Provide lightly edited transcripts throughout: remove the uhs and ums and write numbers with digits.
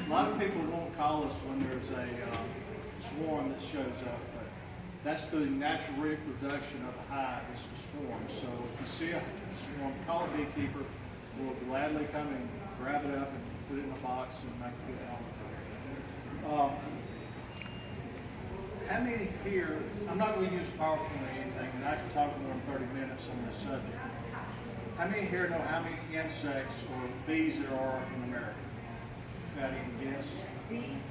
A lot of people won't call us when there's a swarm that shows up, but that's the natural reproduction of a hive, is the swarm. So if you see a swarm, call a beekeeper. We'll gladly come and grab it up and put it in a box and make a good home. How many here, I'm not going to use PowerPoint or anything, and I can talk more than 30 minutes on this subject. How many here know how many insects or bees there are in America? Got any guess? Bees?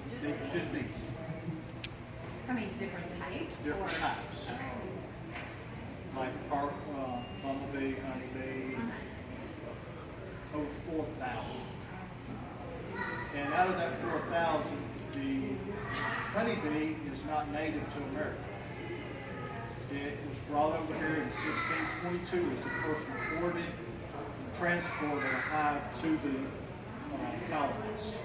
Just bees. How many different types? Different types. Like bumblebee, honeybee, over 4,000. And out of that 4,000, the honeybee is not native to America. It was brought over here in 1622 as the first recorded transport of a hive to the colonies.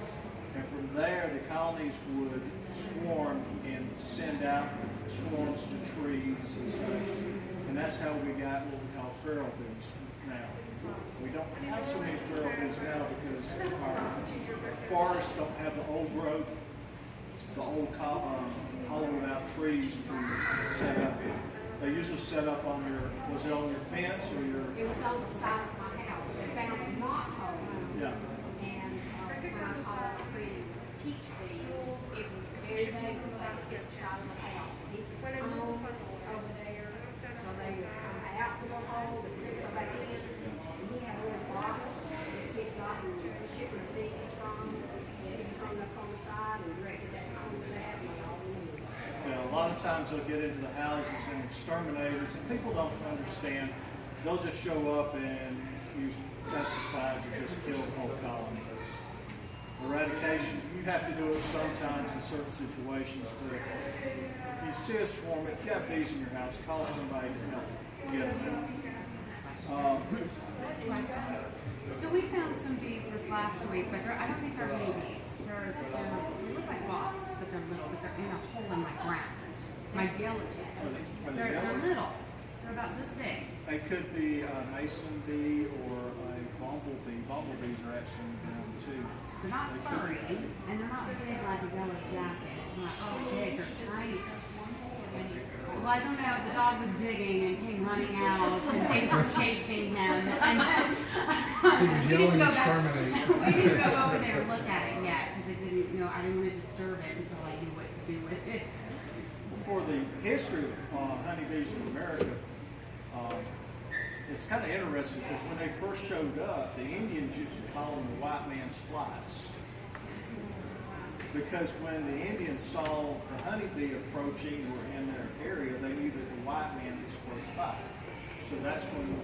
And from there, the colonies would swarm and send out swarms to trees and such. And that's how we got what we call feral bees now. We don't have so many feral bees now because our forests don't have the old growth, the old hollowed out trees to set up in. They usually set up on your, was it on your fence or your? It was on the side of my house. They found a knot hole. Yeah. And when I called my friend Peach Bees, it was very big, like at the side of the house. He would come over there, so they would come out the little hole, they would go back in. And he had a little box that he'd gotten shipment of bees from. He hung up on the side and directed that home to that and all in. Yeah, a lot of times they'll get into the houses and exterminators, and people don't understand. They'll just show up and use pesticides and just kill the whole colony. Eradication, you have to do it sometimes in certain situations, but if you see a swarm, if you have bees in your house, call somebody to help get them out. So we found some bees this last week, but I don't think they're honeybees. They look like wasps, but they're little, but they're in a hole in my ground. My diligent. They're little. They're about this big. They could be a mason bee or a bumblebee. Bumblebees are actually in the ground too. They're not furry, and they're not big like a yellow jacket. It's not big, they're tiny. Well, I don't know. The dog was digging and came running out, and things were chasing him. And He was yelling exterminate. We didn't go over there and look at it yet because I didn't want to disturb it until I knew what to do with it. For the history of honeybees in America, it's kind of interesting because when they first showed up, the Indians used to call them the white man's flies. Because when the Indians saw the honeybee approaching or in their area, they knew that the white man was close by. So that's when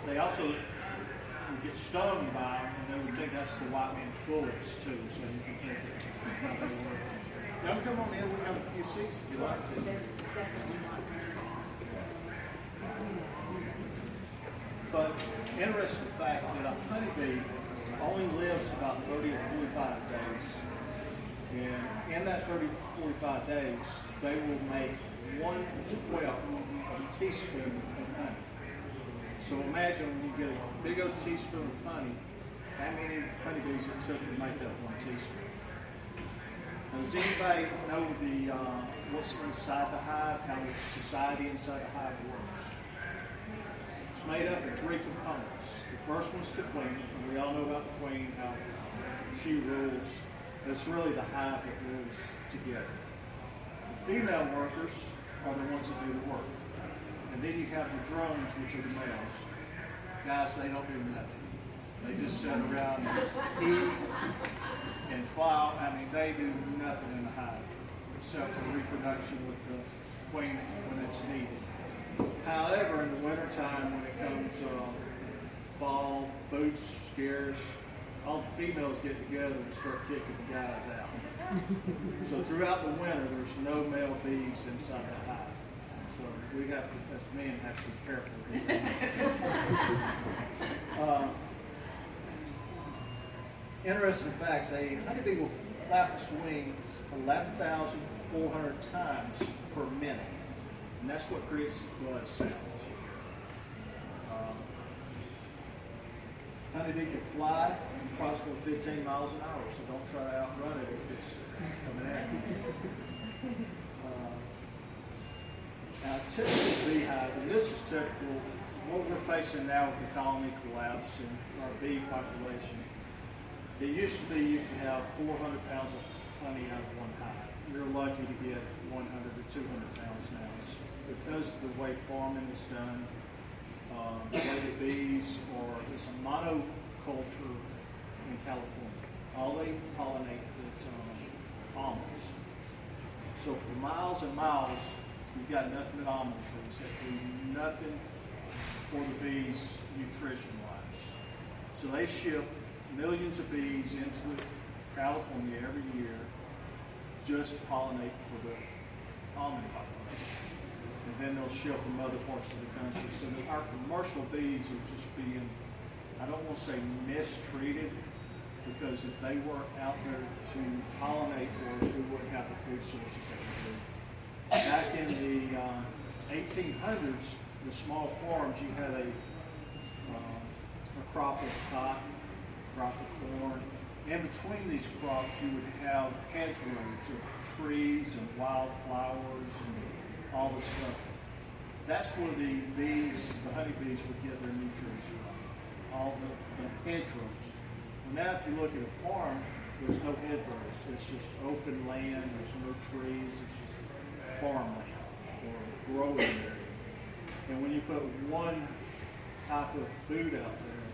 they also would get stung by them, and they would think that's the white man's bullets too. So you can think it. Y'all come on in. We got a few seats if you like to. But interesting fact that a honeybee only lives about 30 or 45 days. And in that 30 to 45 days, they will make 1/12 of a teaspoon of honey. So imagine when you get a big old teaspoon of honey, how many honeybees it took to make that 1 teaspoon. Now, does anybody know what's inside the hive, how the society inside the hive works? It's made up of 3 components. The first one's the queen, and we all know about the queen, how she rules. It's really the hive that rules together. The female workers are the ones that do the work. And then you have the drones, which are the males. Guys, they don't do nothing. They just sit around and eat and fly. I mean, they do nothing in the hive except for reproduction with the queen when it's needed. However, in the wintertime, when it comes fall, food's scarce, all the females get together and start kicking the guys out. So throughout the winter, there's no male bees inside the hive. So we have to, as men, have to be careful. Interesting facts, a honeybee will flap its wings 11,400 times per minute. And that's what creates buzz sounds. Honeybee can fly approximately 15 miles an hour, so don't try to outrun it if it's coming at you. Now, typical beehive, and this is typical, what we're facing now with the colony collapse and our bee population. It used to be you could have 400 pounds of honey out of one hive. You're lucky to get 100 to 200 pounds now. Because of the way farming is done, the way the bees are, it's a monoculture in California. All they pollinate is almonds. So for miles and miles, you've got nothing but almond trees that do nothing for the bees nutrition-wise. So they ship millions of bees into California every year just to pollinate for the almond population. And then they'll ship them other parts of the country. So that our commercial bees are just being, I don't want to say mistreated, because if they weren't out there to pollinate for us, we wouldn't have the food sources that we do. Back in the 1800s, the small farms, you had a crop of cotton, crop of corn. In between these crops, you would have hedgerows of trees and wildflowers and all this stuff. That's where the bees, the honeybees, would get their nutrients from. All the hedgerows. Well, now, if you look at a farm, there's no hedgerows. It's just open land. There's no trees. It's just farmland or growing area. And when you put one type of food out there,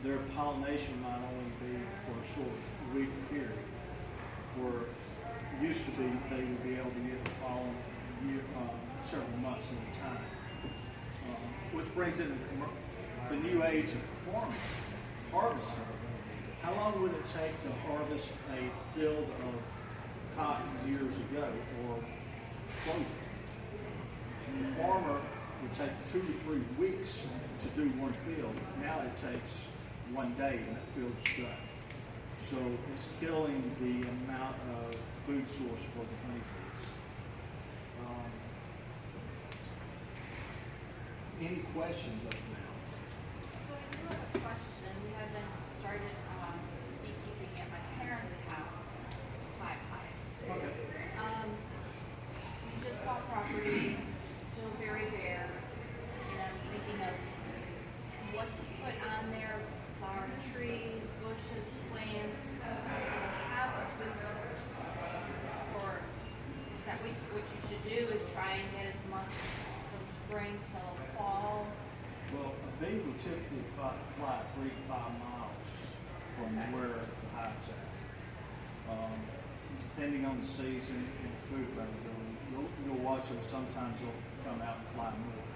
their pollination might only be for a short week period. Where it used to be they would be able to get the pollen several months at a time. Which brings in the new age of farming, harvesting. How long would it take to harvest a field of cotton years ago or clover? The farmer would take 2 to 3 weeks to do one field. Now it takes one day and that field's done. So it's killing the amount of food source for the honeybees. Any questions up now? So I do have a question. We haven't started beekeeping at my parents' house, 5 hives. Okay. We just bought property, still very bare, and I'm thinking of what to put on there, flowering trees, bushes, plants, so we have a food source. Or is that what you should do is try and get as much from spring till fall? Well, a bee will typically fly 3 to 5 miles from where the hive's at. Depending on the season and food availability, you'll watch them. Sometimes they'll come out and fly north.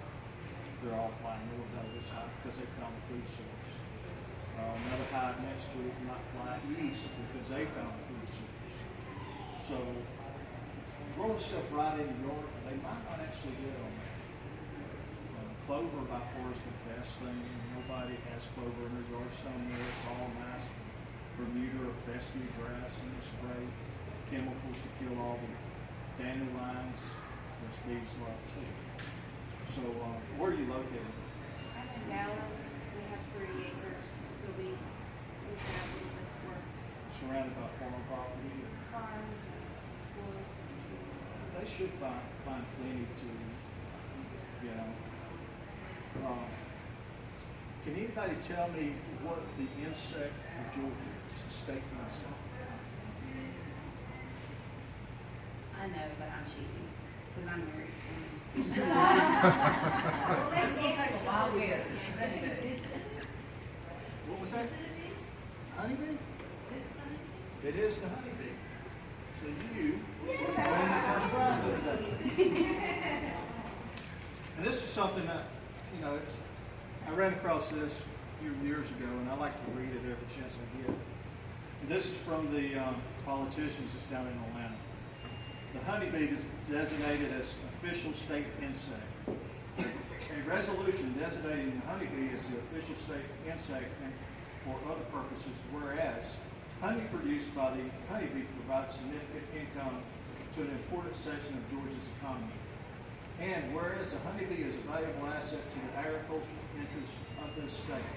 They're all flying north out of this hive because they found a food source. Another hive next to it might fly east because they found a food source. So growing stuff right in New York, they might not actually get on that. Clover by far is the best thing. Nobody has clover in their yards down there. It's all nice Bermuda or fescue grass, and you spray chemicals to kill all the dandelions, which bees love too. So where are you located? I'm in Dallas. We have 30 acres, so we have a little bit of work. Surrounded by farm property. Farms and woods and trees. They should find plenty to, you know. Can anybody tell me what the insect for Georgia is? The state insect. I know, but I'm cheating because I'm married. Well, let's It's guess like a wild guess. It's very good. What was that? Honeybee? It is the honeybee. So you win the first prize of the day. And this is something that, you know, I ran across this a few years ago, and I like to read it every chance I get. And this is from the politicians that's down in Atlanta. The honeybee is designated as official state insect. A resolution designating the honeybee as the official state insect and for other purposes, whereas honey produced by the honeybee provides significant income to an important section of Georgia's economy. And whereas the honeybee is a valuable asset to the agricultural interests of this state.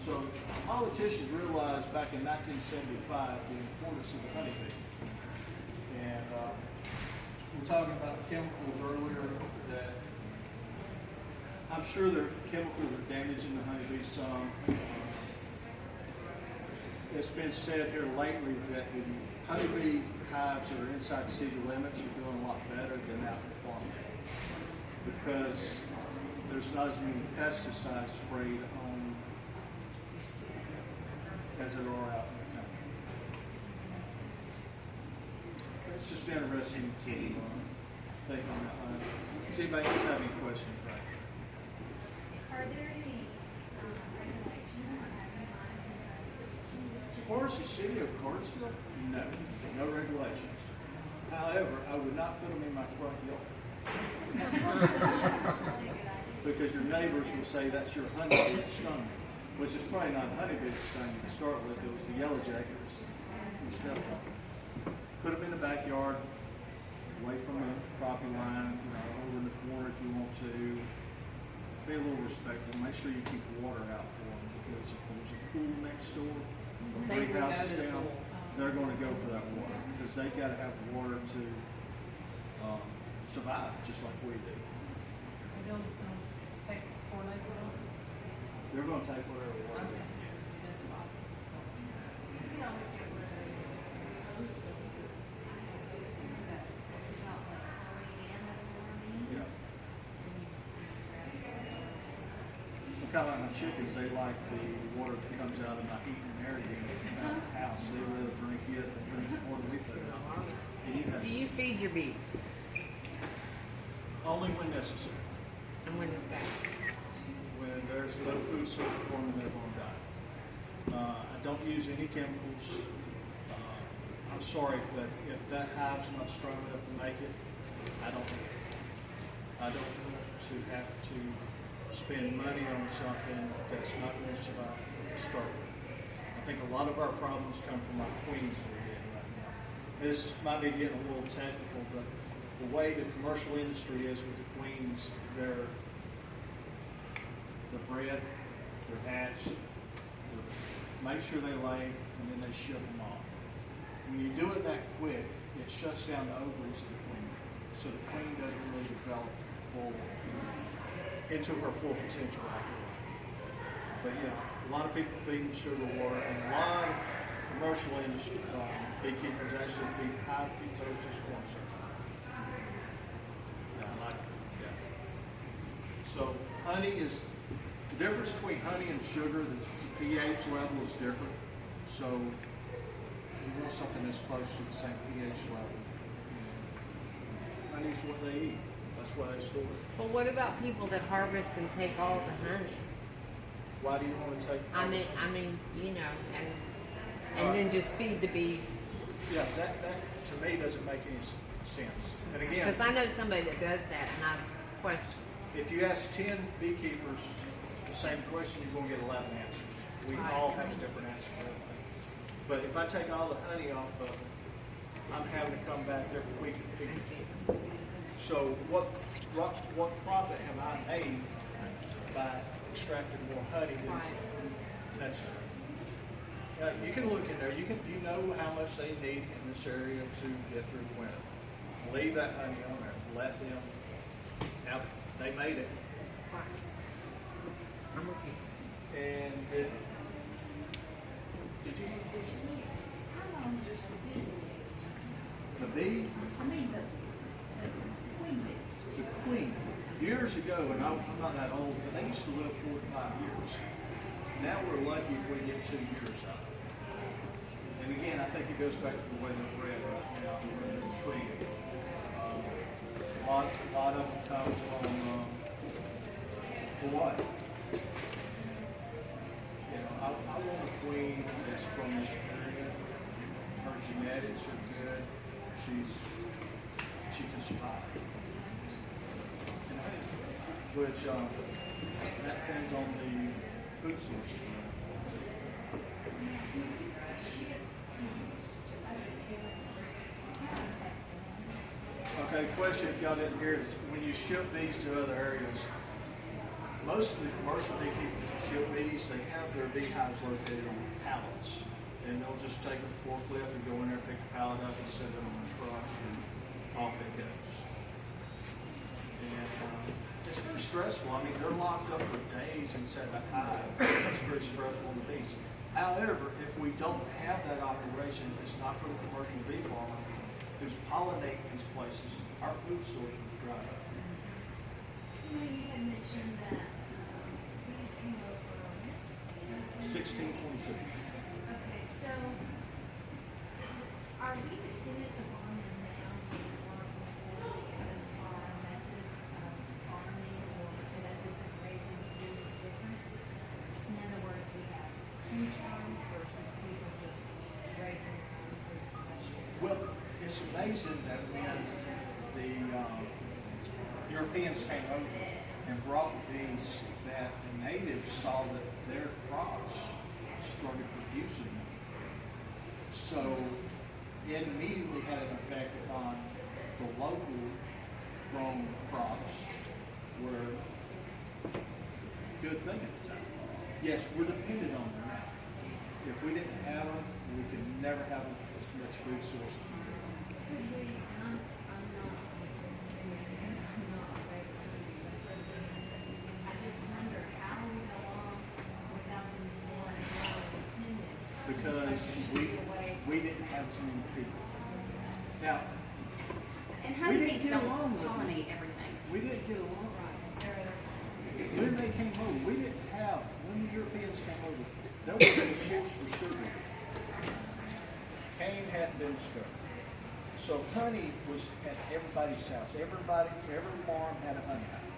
So politicians realized back in 1975 the importance of the honeybee. And we were talking about chemicals earlier that I'm sure their chemicals are damaging the honeybee some. It's been said here lately that the honeybee hives that are inside city limits are doing a lot better than out in the farm because there's not as many pesticides sprayed on as there are out in the country. It's just interesting to take on that one. Does anybody else have any questions? Right? Are there any regulations on having hives inside cities? As far as the city of Cartersville, no regulations. However, I would not put them in my front yard because your neighbors will say that's your honeybee that stung me, which is probably not a honeybee that stung you to start with. It was the yellow jackets you stepped on. Put them in the backyard, away from the property line, over in the corner if you want to. Be a little respectful. Make sure you keep water out for them because if there's a pool next door, They 3 will go houses to the down, pool. they're going to go for that water because they've got to have water to survive, just like we do. They'll take tornado. They're going to take whatever water. Okay. That's a lot. You can always get one of those posters. I have those that about like chlorine and metformin. Yeah. Kind of like my chickens, they like the water that comes out of my heating and air unit in the house. They rather drink it than drink the water we put out. Do you feed your bees? Only when necessary. And when is that? When there's no food source for them and they're going to die. I don't use any chemicals. I'm sorry, but if that hive's not strong enough to make it, I don't want it. I don't want to have to spend money on something that's not going to survive to start with. I think a lot of our problems come from our queens that we're getting right now. This might be getting a little technical, but the way the commercial industry is with the queens, they're bred, they're hatched, make sure they lay, and then they ship them off. When you do it that quick, it shuts down the ovaries of the queen. So the queen doesn't really develop into her full potential after a while. But yeah, a lot of people feed them sugar water, and a lot of commercial industry beekeepers actually feed high fructose corn syrup. Yeah, I like it. Yeah. So honey is the difference between honey and sugar. The pH level is different. So you want something that's close to the same pH level. Honey is what they eat. That's why they store it. Well, what about people that harvest and take all the honey? Why do you want to take? I mean, and then just feed the bees. Yeah, that to me doesn't make any sense. And again, Because I know somebody that does that, and I question. if you ask 10 beekeepers the same question, you're going to get 11 answers. We all have a different answer for everything. But if I take all the honey off of it, I'm having to come back every week and feed it. So what profit have I made by extracting more honey than necessary? You can look in there. You know how much they need in this area to get through the winter. Leave that honey on there. Let them have it. They made it. I'm okay. And did you? How long does the bee live? The bee? I mean, the queen bee. The queen. Years ago, and I'm not that old, but they used to live 4 to 5 years. Now we're lucky if we get 2 years out of it. And again, I think it goes back to the way they're bred right now, the way they're treated. A lot of them come from Hawaii. I want a queen that's from this area. Her genetics are good. She can survive. Which that depends on the food source. Okay, question if y'all didn't hear it is when you ship these to other areas, most of the commercial beekeepers that ship bees, they have their beehives located on pallets. And they'll just take a forklift and go in there, pick the pallet up and set it on a truck, and off it goes. And it's very stressful. I mean, they're locked up for days inside the hive. It's very stressful on the bees. However, if we don't have that operation, if it's not for the commercial bee farmer who's pollinating these places, our food source would dry up. You know, you had mentioned that bees came over on it. 1622. Okay, so are we dependent upon them now more before because our methods of farming or methods of raising food is different? In other words, we have huge farms versus people just raising their own fruits and vegetables. Well, it's amazing that when the Europeans came over and brought bees, that the natives saw that their crops started producing them. So it immediately had an effect on the local grown crops, were a good thing at the time. Yes, we're dependent on them now. If we didn't have them, we could never have as much food sources. Could we, I'm not, I'm not a great food. I just wonder how we go on without them more and more dependent. Because we didn't have so many people. Now, And how We do didn't things get don't along with them. pollinate everything? we didn't get along. Right. When they came over, we didn't have, when the Europeans came over, there was no source for sugar. Cane hadn't been discovered. So honey was at everybody's house. Every farm had a honey hive.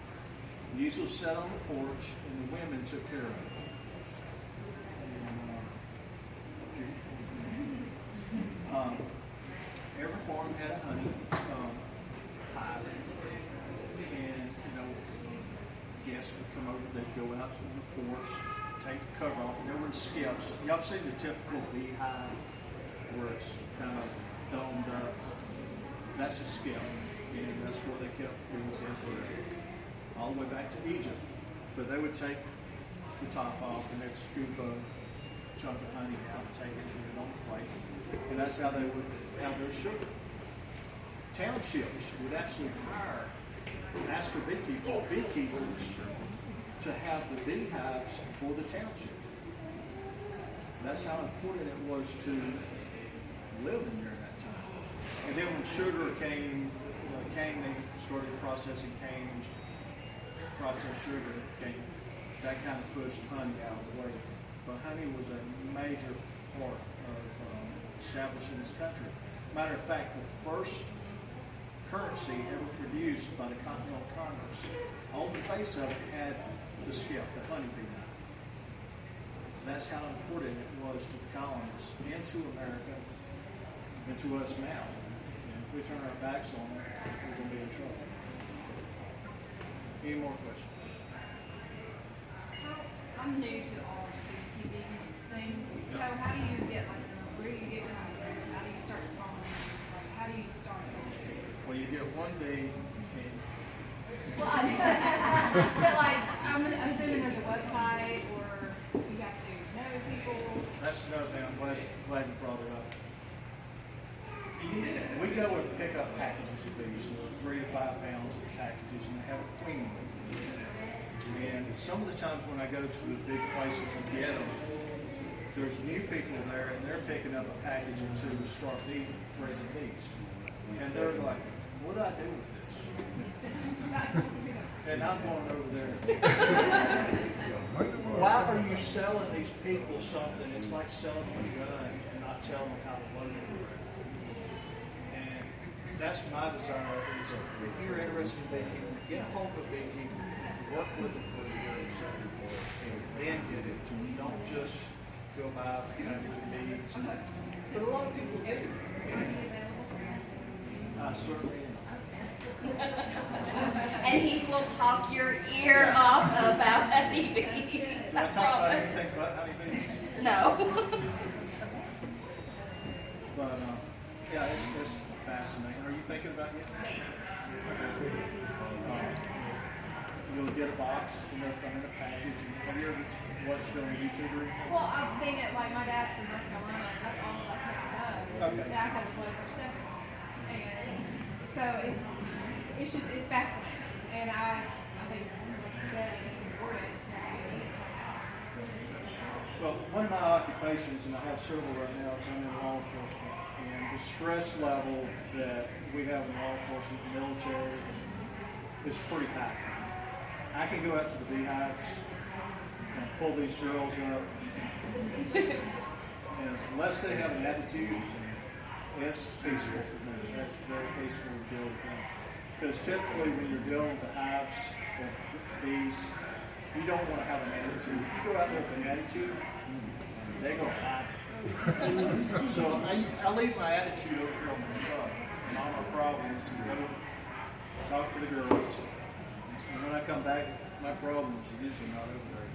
These was set on the porch, and the women took care of it. And, every farm had a honey hive, and guests would come over. They'd go out on the porch, take the cover off, and there were skips. Y'all seen the typical beehive where it's kind of domed up? That's a skip, and that's where they kept bees in forever, all the way back to Egypt. But they would take the top off and they'd scoop a chunk of honey out and take it and put it on the plate. And that's how they would have their sugar. Townships would actually hire and ask for beekeepers to have the beehives for the township. That's how important it was to live in during that time. And then when sugar came, cane, they started processing cane, processed sugar came. That kind of pushed honey out of the way. But honey was a major part of establishing this country. Matter of fact, the first currency ever produced by the Continental Congress, on the face of it had the skip, the honeybee knife. That's how important it was to the colonists and to America and to us now. And if we turn our backs on it, we're going to be in trouble. Any more questions? I'm new to all this beekeeping thing. So how do you get where do you get your honey? How do you start following? Like how do you start? Well, you get one bee, and Well, but like I'm assuming there's a website or you have to know people. that's another thing. I'm glad you brought it up. We go and pick up packages of bees, so 3 to 5 pounds of packages, and they have a queen with them. And some of the times when I go to the big places and get them, there's new people there, and they're picking up a package or two to start raising bees. And they're like, what do I do with this? And I'm going over there. Why are you selling these people something? It's like selling them a gun and not telling them how to load it. And that's my desire is if you're interested in beekeeping, get a hold of a beekeeper, work with them for a year or so, and then get it to them. Don't just go buy a package of bees. But a lot of people do. I certainly am. And he will talk your ear off about honeybees. Did I talk about anything but honeybees? No. But yeah, it's fascinating. Are you thinking about getting it? you'll get a box and they'll come in a package. Have you ever watched it on YouTube or anything? Well, I've seen it, like, my dad's from North Carolina, and that's all I town knows. Okay. That I have a blood for stuff. And so it's fascinating. And I think, like you said, it's important. Well, one of my occupations, and I have several right now, is I'm in law enforcement. And the stress level that we have in law enforcement, military, is pretty high. I can go out to the beehives and pull these girls up, and unless they have an attitude, it's peaceful for me. That's very peaceful to deal with them. Because typically when you're dealing with the hives or bees, you don't want to have an attitude. If you go out there with an attitude, they're going to hide. So I leave my attitude over here on the truck, and all my problem is to go talk to the girls. And when I come back, my problems are usually not over there.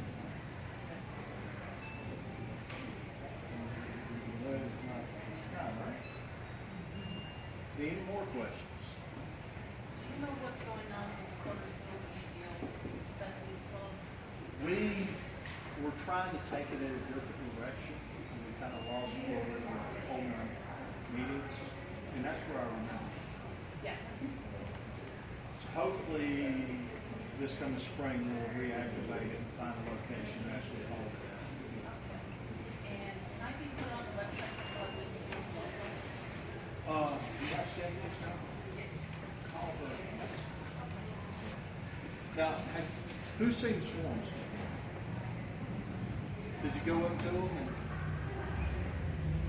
Well, it's not right. Any more questions? You know what's going on with the corner school deal with Stephanie's club? We were trying to take it in a different direction, and we kind of lost where we were holding our meetings, and that's where I remember. Yeah. So hopefully, this coming spring, we'll reactivate it and find a location and actually hold it. And can I be put on the website for public schools also? You got schedules now? Yes. Call the. Now, who's seen swarms? Did you go up to them? And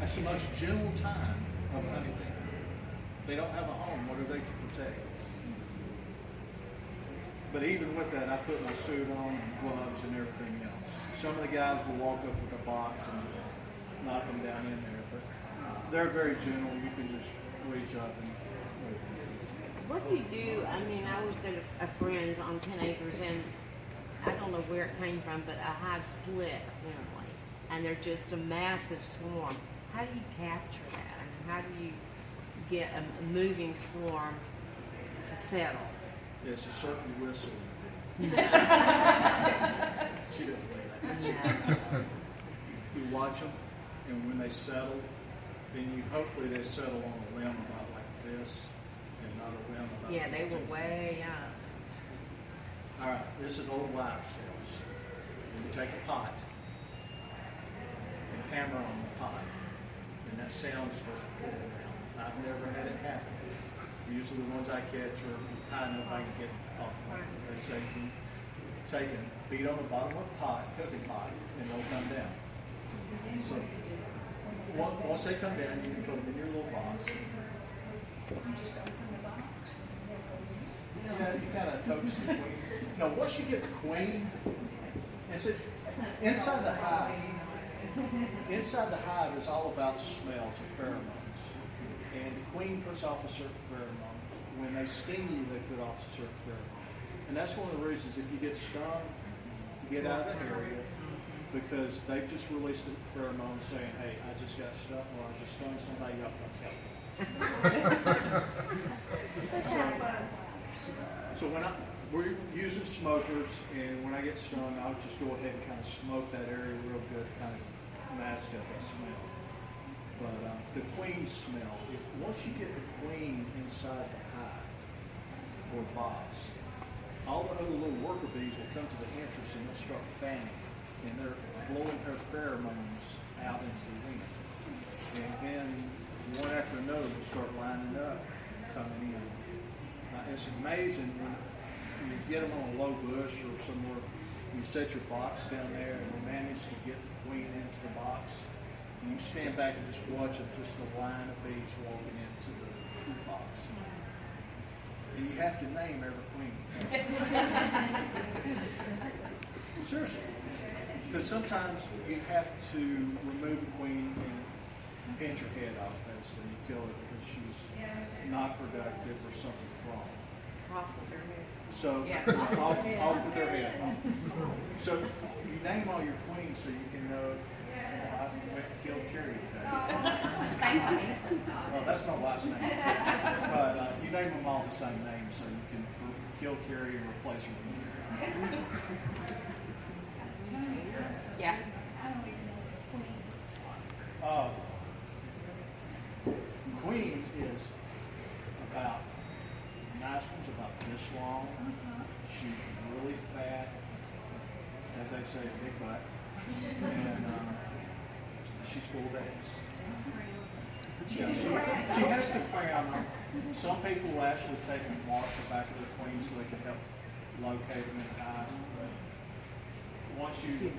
that's the most gentle time of a honeybee. They don't have a home. What are they to protect? But even with that, I put my suit on and gloves and everything else. Some of the guys will walk up with a box and just knock them down in there, but they're very gentle. You can just reach up and. What do you do? I mean, I was at a friend's on 10 acres, and I don't know where it came from, but a hive split apparently, and they're just a massive swarm. How do you capture that? I mean, how do you get a moving swarm to settle? It's a certain whistle. No. She didn't believe that. No. You watch them, and when they settle, then you hopefully they settle on a limb about like this, and not a limb about. Yeah, they were 15. way up. All right, this is old wives' tales. You take a pot and hammer on the pot, and that sound's supposed to pull it down. I've never had it happen. Usually the ones I catch are high enough I can get off of them. They say you take and beat on the bottom of the pot, cooking pot, and they'll come down. So once they come down, you can put them in your little box. Yeah, you kind of coax the queen. No, once you get the queen, it's inside the hive. Inside the hive is all about smells and pheromones. And the queen puts off a certain pheromone. When they sting you, they put off a certain pheromone. And that's one of the reasons if you get stung, get out of the area because they've just released a pheromone saying, hey, I just got stung or I just stung somebody, y'all come help me. So when we're using smokers, and when I get stung, I'll just go ahead and kind of smoke that area real good, kind of mask up that smell. But the queen smell, once you get the queen inside the hive or box, all the other little worker bees will come to the entrance and they'll start fanning, and they're blowing her pheromones out into the wind. And then one after another will start lining up, coming in. It's amazing when you get them on a low bush or somewhere, you set your box down there and you manage to get the queen into the box. And you stand back and just watch it, just a line of bees walking into the box. And you have to name every queen. Seriously. Because sometimes you have to remove a queen and pinch her head off, basically. You kill her because she's not productive or something's wrong. Off with their hair. So, off with their head. So, you name all your queens so you can know, I went to kill Carrie today. Thanks, honey. Well, that's my wife's name. But you name them all the same name so you can kill Carrie and replace her with Carrie. Yeah. I don't even know what queen looks like. Queen is about, nice one's about this long. She's really fat, as they say, big butt, and she's full of eggs. Yeah, she has to crown them. Some people will actually take and mark the back of the queen so they can help locate them in time. But once you